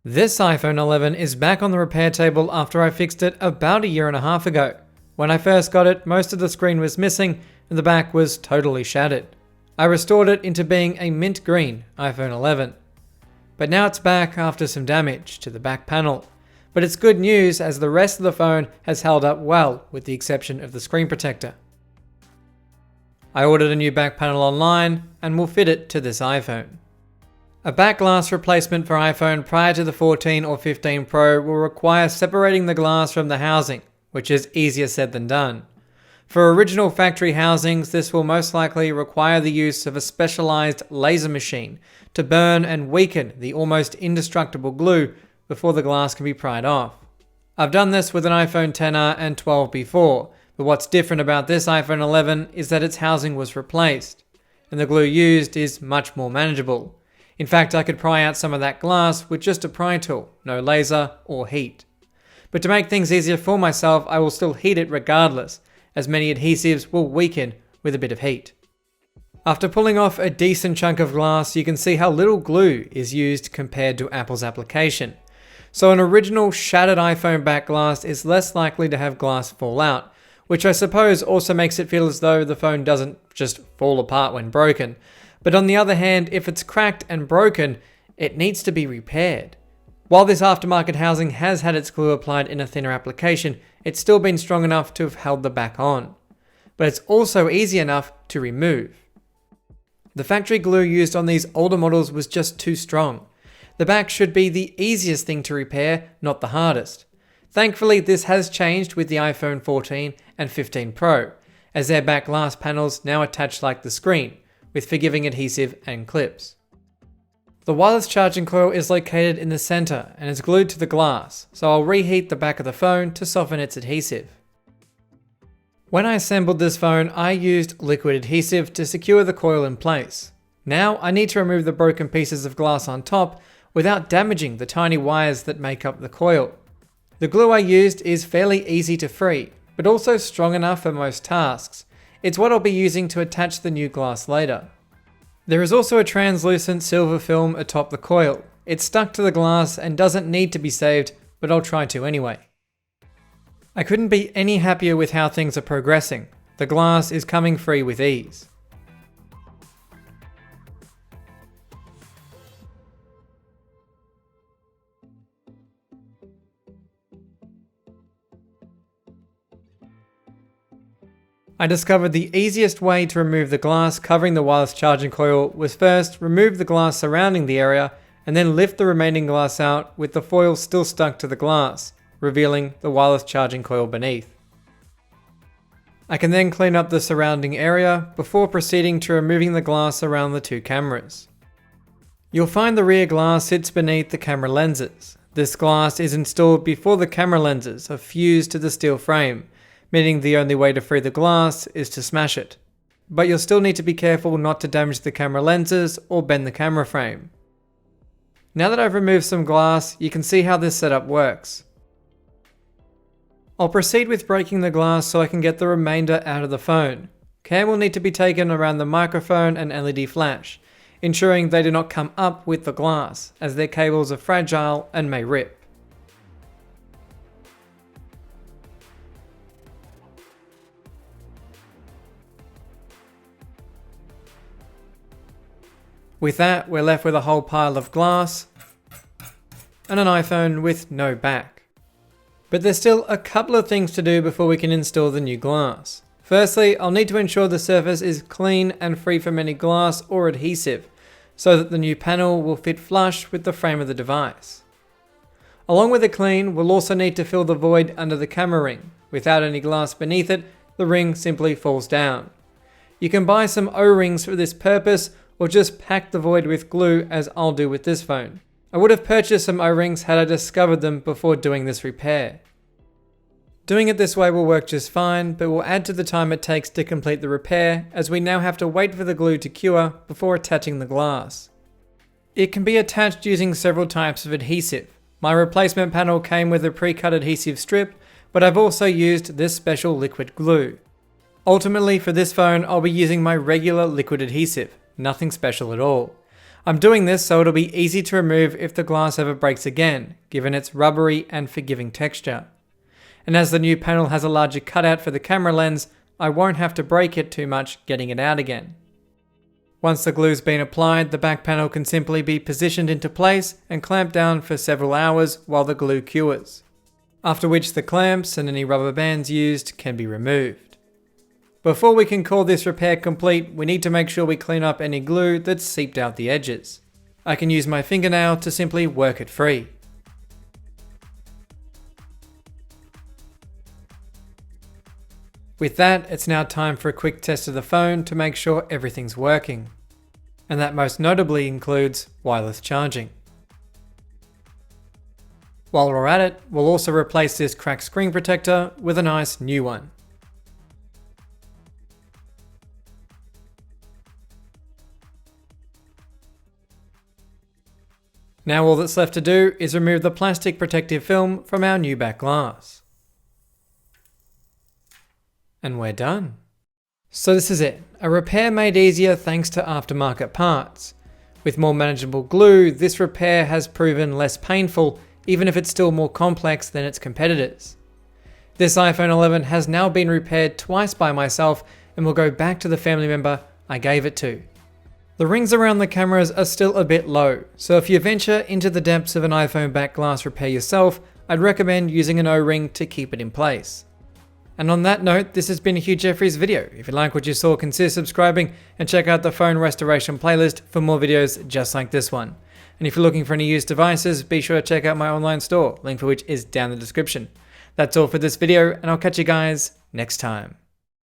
This iPhone 11 is back on the repair table after I fixed it about a year and a half ago. When I first got it, most of the screen was missing and the back was totally shattered. I restored it into being a mint green iPhone 11. But now it's back after some damage to the back panel. But it's good news as the rest of the phone has held up well with the exception of the screen protector. I ordered a new back panel online and will fit it to this iPhone. A back glass replacement for iPhone prior to the 14 or 15 Pro will require separating the glass from the housing, which is easier said than done. For original factory housings, this will most likely require the use of a specialized laser machine to burn and weaken the almost indestructible glue before the glass can be pried off. I've done this with an iPhone XR and 12 before, but what's different about this iPhone 11 is that its housing was replaced, and the glue used is much more manageable. In fact, I could pry out some of that glass with just a pry tool, no laser or heat. But to make things easier for myself, I will still heat it regardless, as many adhesives will weaken with a bit of heat. After pulling off a decent chunk of glass, you can see how little glue is used compared to Apple's application. So an original shattered iPhone back glass is less likely to have glass fall out, which I suppose also makes it feel as though the phone doesn't just fall apart when broken. But on the other hand, if it's cracked and broken, it needs to be repaired. While this aftermarket housing has had its glue applied in a thinner application, it's still been strong enough to have held the back on. But it's also easy enough to remove. The factory glue used on these older models was just too strong. The back should be the easiest thing to repair, not the hardest. Thankfully, this has changed with the iPhone 14 and 15 Pro, as their back glass panels now attach like the screen, with forgiving adhesive and clips. The wireless charging coil is located in the center and is glued to the glass, so I'll reheat the back of the phone to soften its adhesive. When I assembled this phone, I used liquid adhesive to secure the coil in place. Now I need to remove the broken pieces of glass on top without damaging the tiny wires that make up the coil. The glue I used is fairly easy to free, but also strong enough for most tasks. It's what I'll be using to attach the new glass later. There is also a translucent silver film atop the coil. It's stuck to the glass and doesn't need to be saved, but I'll try to anyway. I couldn't be any happier with how things are progressing. The glass is coming free with ease. I discovered the easiest way to remove the glass covering the wireless charging coil was first remove the glass surrounding the area and then lift the remaining glass out with the foil still stuck to the glass, revealing the wireless charging coil beneath. I can then clean up the surrounding area before proceeding to removing the glass around the two cameras. You'll find the rear glass sits beneath the camera lenses. This glass is installed before the camera lenses are fused to the steel frame, meaning the only way to free the glass is to smash it. But you'll still need to be careful not to damage the camera lenses or bend the camera frame. Now that I've removed some glass, you can see how this setup works. I'll proceed with breaking the glass so I can get the remainder out of the phone. Care will need to be taken around the microphone and LED flash, ensuring they do not come up with the glass, as their cables are fragile and may rip. With that, we're left with a whole pile of glass and an iPhone with no back. But there's still a couple of things to do before we can install the new glass. Firstly, I'll need to ensure the surface is clean and free from any glass or adhesive, so that the new panel will fit flush with the frame of the device. Along with the clean, we'll also need to fill the void under the camera ring. Without any glass beneath it, the ring simply falls down. You can buy some O-rings for this purpose, or just pack the void with glue as I'll do with this phone. I would have purchased some O-rings had I discovered them before doing this repair. Doing it this way will work just fine, but will add to the time it takes to complete the repair, as we now have to wait for the glue to cure before attaching the glass. It can be attached using several types of adhesive. My replacement panel came with a pre-cut adhesive strip, but I've also used this special liquid glue. Ultimately for this phone, I'll be using my regular liquid adhesive, nothing special at all. I'm doing this so it'll be easy to remove if the glass ever breaks again, given its rubbery and forgiving texture. And as the new panel has a larger cutout for the camera lens, I won't have to break it too much getting it out again. Once the glue's been applied, the back panel can simply be positioned into place and clamped down for several hours while the glue cures, after which the clamps and any rubber bands used can be removed. Before we can call this repair complete, we need to make sure we clean up any glue that's seeped out the edges. I can use my fingernail to simply work it free. With that, it's now time for a quick test of the phone to make sure everything's working. And that most notably includes wireless charging. While we're at it, we'll also replace this cracked screen protector with a nice new one. Now all that's left to do is remove the plastic protective film from our new back glass. And we're done. So this is it, a repair made easier thanks to aftermarket parts. With more manageable glue, this repair has proven less painful, even if it's still more complex than its competitors. This iPhone 11 has now been repaired twice by myself and will go back to the family member I gave it to. The rings around the cameras are still a bit low, so if you venture into the depths of an iPhone back glass repair yourself, I'd recommend using an O-ring to keep it in place. And on that note, this has been a Hugh Jeffries video. If you like what you saw, consider subscribing and check out the phone restoration playlist for more videos just like this one. And if you're looking for any used devices, be sure to check out my online store, link for which is down in the description. That's all for this video, and I'll catch you guys next time.